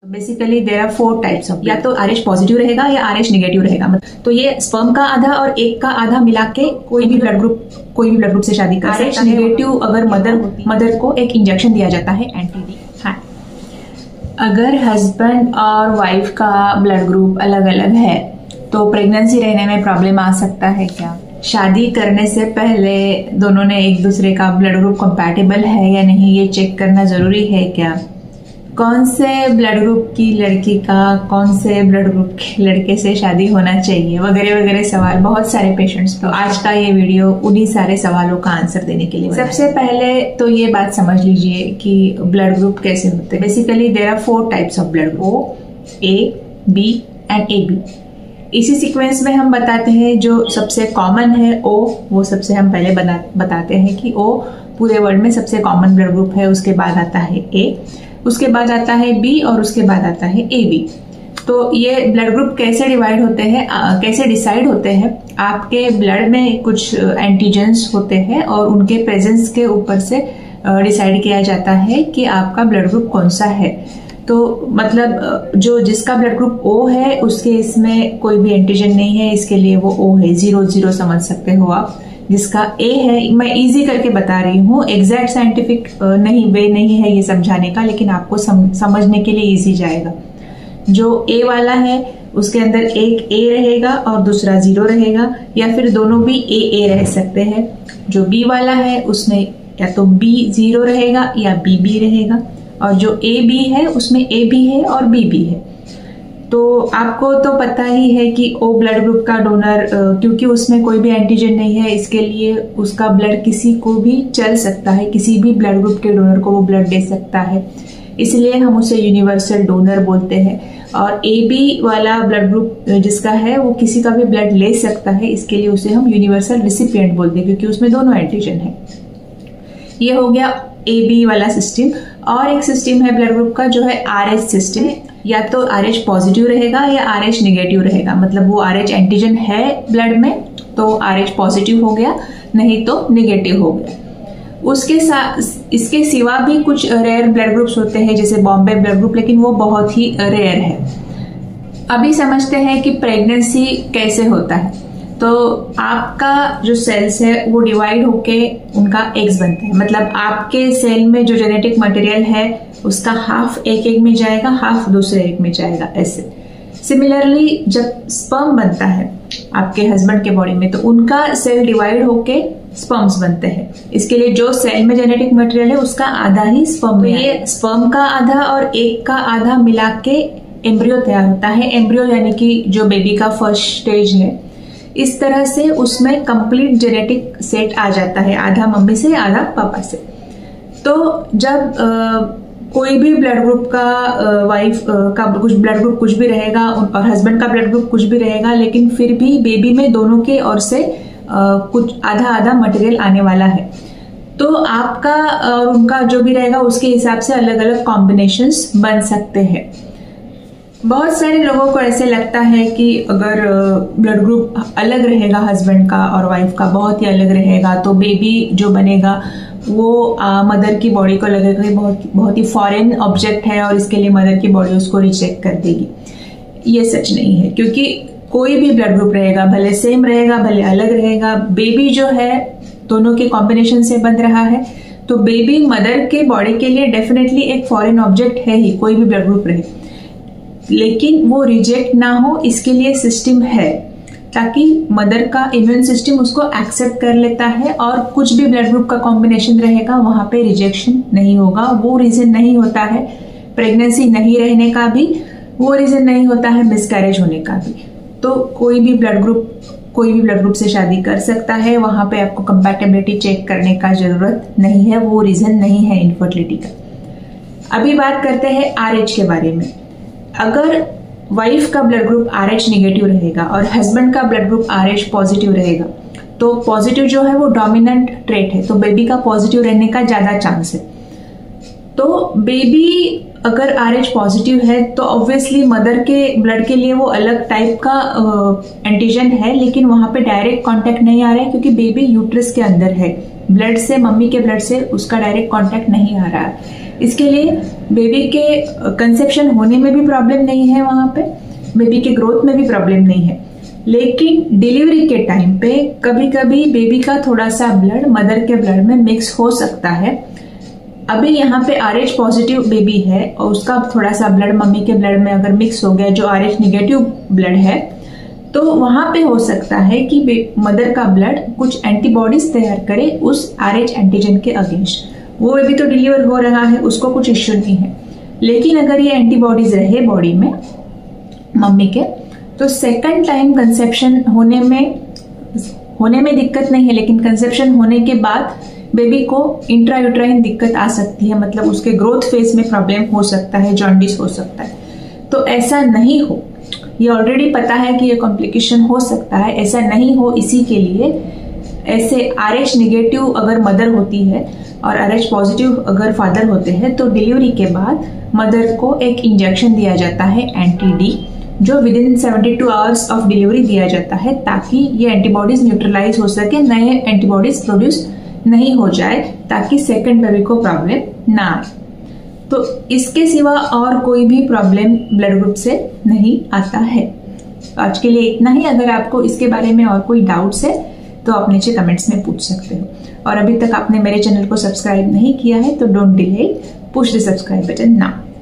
Basically there are 4 types of, या तो RH positive रहेगा या RH नेगेटिव रहेगा। तो ये स्पर्म का आधा और एक का आधा मिला के कोई भी ब्लड ग्रुप से शादी कर सकता है। नेगेटिव अगर मदर को एक इंजेक्शन दिया जाता है एंटी-डी। हाँ, अगर हस्बैंड और वाइफ का ब्लड ग्रुप अलग अलग है तो प्रेगनेंसी रहने में प्रॉब्लम आ सकता है क्या? शादी करने से पहले दोनों ने एक दूसरे का ब्लड ग्रुप कंपैटिबल है या नहीं ये चेक करना जरूरी है क्या? कौन से ब्लड ग्रुप की लड़की का कौन से ब्लड ग्रुप के लड़के से शादी होना चाहिए, वगैरह वगैरह सवाल बहुत सारे पेशेंट्स। तो आज का ये वीडियो उन्हीं सारे सवालों का आंसर देने के लिए। सबसे पहले तो ये बात समझ लीजिए कि ब्लड ग्रुप कैसे होते हैं। Basically there are 4 types of blood group, O, A, B and AB। इसी सीक्वेंस में हम बताते हैं। जो सबसे कॉमन है O, वो सबसे हम पहले बताते हैं कि O पूरे वर्ल्ड में सबसे कॉमन ब्लड ग्रुप है। उसके बाद आता है A, उसके बाद आता है B और उसके बाद आता है AB। तो ये ब्लड ग्रुप कैसे डिवाइड होते हैं, कैसे डिसाइड होते हैं? आपके ब्लड में कुछ एंटीजेंस होते हैं और उनके प्रेजेंस के ऊपर से डिसाइड किया जाता है कि आपका ब्लड ग्रुप कौन सा है। तो मतलब जिसका ब्लड ग्रुप O है उसके इसमें कोई भी एंटीजन नहीं है, इसके लिए वो O है, 0-0 समझ सकते हो आप। जिसका A है, मैं इजी करके बता रही हूँ, एग्जैक्ट साइंटिफिक वे नहीं है ये समझाने का, लेकिन आपको समझने के लिए इजी जाएगा। जो A वाला है उसके अंदर एक A रहेगा और दूसरा 0 रहेगा, या फिर दोनों भी A रह सकते हैं। जो B वाला है उसमें या तो B 0 रहेगा या B रहेगा, और जो AB है उसमें AB है और B है। तो आपको तो पता ही है कि O ब्लड ग्रुप का डोनर, क्योंकि उसमें कोई भी एंटीजन नहीं है, इसके लिए उसका ब्लड किसी को भी चल सकता है, किसी भी ब्लड ग्रुप के डोनर को वो ब्लड दे सकता है, इसलिए हम उसे यूनिवर्सल डोनर बोलते हैं। और AB वाला ब्लड ग्रुप जिसका है वो किसी का भी ब्लड ले सकता है, इसके लिए उसे हम यूनिवर्सल रिसिपिएंट बोलते हैं, क्योंकि उसमें दोनों एंटीजन है। ये हो गया AB वाला सिस्टम। और एक सिस्टम है ब्लड ग्रुप का जो है RH सिस्टम। या तो RH पॉजिटिव रहेगा या RH नेगेटिव रहेगा, मतलब वो RH एंटीजन है ब्लड में तो RH पॉजिटिव हो गया, नहीं तो नेगेटिव हो गया। उसके साथ इसके सिवा भी कुछ रेयर ब्लड ग्रुप्स होते हैं जैसे बॉम्बे ब्लड ग्रुप, लेकिन वो बहुत ही रेयर है। अभी समझते हैं कि प्रेगनेंसी कैसे होता है। तो आपका जो सेल्स है वो डिवाइड होके उनका एग्स बनते हैं, मतलब आपके सेल में जो जेनेटिक मटेरियल है उसका हाफ एक एग में जाएगा, हाफ दूसरे एग में जाएगा, ऐसे। सिमिलरली जब स्पर्म बनता है आपके हस्बैंड के बॉडी में तो उनका सेल डिवाइड होके स्पर्म्स बनते हैं। इसके लिए जो सेल में जेनेटिक मटेरियल है उसका आधा ही स्पर्म में, ये स्पर्म का आधा और एग का आधा मिला के एम्ब्रियो तैयार होता है। एम्ब्रियो यानी कि जो बेबी का फर्स्ट स्टेज है। इस तरह से उसमें कंप्लीट जेनेटिक सेट आ जाता है, आधा मम्मी से आधा पापा से। तो जब कोई भी ब्लड ग्रुप का वाइफ का कुछ ब्लड ग्रुप कुछ भी रहेगा और हस्बैंड का ब्लड ग्रुप कुछ भी रहेगा, लेकिन फिर भी बेबी में दोनों के ओर से कुछ आधा आधा मटेरियल आने वाला है। तो आपका और उनका जो भी रहेगा उसके हिसाब से अलग अलग कॉम्बिनेशंस बन सकते हैं। बहुत सारे लोगों को ऐसे लगता है कि अगर ब्लड ग्रुप अलग रहेगा हस्बैंड का और वाइफ का, बहुत ही अलग रहेगा, तो बेबी जो बनेगा वो मदर की बॉडी को लगेगा कि बहुत ही फॉरेन ऑब्जेक्ट है और इसके लिए मदर की बॉडी उसको रिजेक्ट कर देगी। ये सच नहीं है, क्योंकि कोई भी ब्लड ग्रुप रहेगा, भले सेम रहेगा भले अलग रहेगा, बेबी जो है दोनों के कॉम्बिनेशन से बन रहा है, तो बेबी मदर के बॉडी के लिए डेफिनेटली एक फॉरेन ऑब्जेक्ट है ही, कोई भी ब्लड ग्रुप रहे, लेकिन वो रिजेक्ट ना हो इसके लिए सिस्टम है, ताकि मदर का इम्यून सिस्टम उसको एक्सेप्ट कर लेता है और कुछ भी ब्लड ग्रुप का कॉम्बिनेशन रहेगा वहां पे रिजेक्शन नहीं होगा। वो रीजन नहीं होता है प्रेगनेंसी नहीं रहने का भी, वो रीजन नहीं होता है मिसकैरेज होने का भी। तो कोई भी ब्लड ग्रुप से शादी कर सकता है, वहां पे आपको कंपैटिबिलिटी चेक करने का जरूरत नहीं है, वो रीजन नहीं है इनफर्टिलिटी का। अभी बात करते हैं RH के बारे में। अगर वाइफ का ब्लड ग्रुप RH नेगेटिव रहेगा और हस्बैंड का ब्लड ग्रुप RH पॉजिटिव रहेगा, तो पॉजिटिव जो है वो डोमिनेंट ट्रेट है, तो बेबी का पॉजिटिव रहने का ज्यादा चांस है। तो बेबी अगर RH पॉजिटिव है तो ऑब्वियसली मदर के ब्लड के लिए वो अलग टाइप का एंटीजन है, लेकिन वहां पे डायरेक्ट कांटेक्ट नहीं आ रहा है, क्योंकि बेबी यूट्रस के अंदर है, ब्लड से, मम्मी के ब्लड से उसका डायरेक्ट कांटेक्ट नहीं आ रहा है। इसके लिए बेबी के कंसेप्शन होने में भी प्रॉब्लम नहीं है, वहां पे बेबी के ग्रोथ में भी प्रॉब्लम नहीं है। लेकिन डिलीवरी के टाइम पे कभी कभी बेबी का थोड़ा सा ब्लड मदर के ब्लड में मिक्स हो सकता है। अभी यहाँ पे RH पॉजिटिव बेबी है और उसका थोड़ा सा ब्लड मम्मी के ब्लड में अगर मिक्स हो गया जो RH निगेटिव ब्लड है, तो वहां पे हो सकता है कि मदर का ब्लड कुछ एंटीबॉडीज तैयार करे उस RH एंटीजन के अगेंस्ट। वो बेबी तो डिलीवर हो रहा है, उसको कुछ इश्यू नहीं है। लेकिन अगर ये एंटीबॉडीज रहे बॉडी में मम्मी के, तो सेकंड टाइम कंसेप्शन होने में दिक्कत नहीं है, लेकिन कंसेप्शन होने के बाद बेबी को इंट्रायूट्राइन दिक्कत आ सकती है, मतलब उसके ग्रोथ फेज में प्रॉब्लम हो सकता है, जॉन्डिस हो सकता है। तो ऐसा नहीं हो, ये ऑलरेडी पता है कि ये कॉम्प्लिकेशन हो सकता है, ऐसा नहीं हो इसी के लिए ऐसे RH निगेटिव अगर मदर होती है और RH पॉजिटिव अगर फादर होते हैं, तो डिलीवरी के बाद मदर को एक इंजेक्शन दिया जाता है एंटी-D, जो with in 72 hours of delivery दिया जाता है, ताकि ये एंटीबॉडीज न्यूट्रलाइज हो सके, नए एंटीबॉडीज प्रोड्यूस नहीं हो जाए, ताकि सेकंड बेबी को प्रॉब्लम ना आए। तो इसके सिवा और कोई भी प्रॉब्लम ब्लड ग्रुप से नहीं आता है। आज के लिए इतना ही। अगर आपको इसके बारे में और कोई डाउट्स है तो आप नीचे कमेंट्स में पूछ सकते हो। और अभी तक आपने मेरे चैनल को सब्सक्राइब नहीं किया है तो don't delay, push the subscribe button now.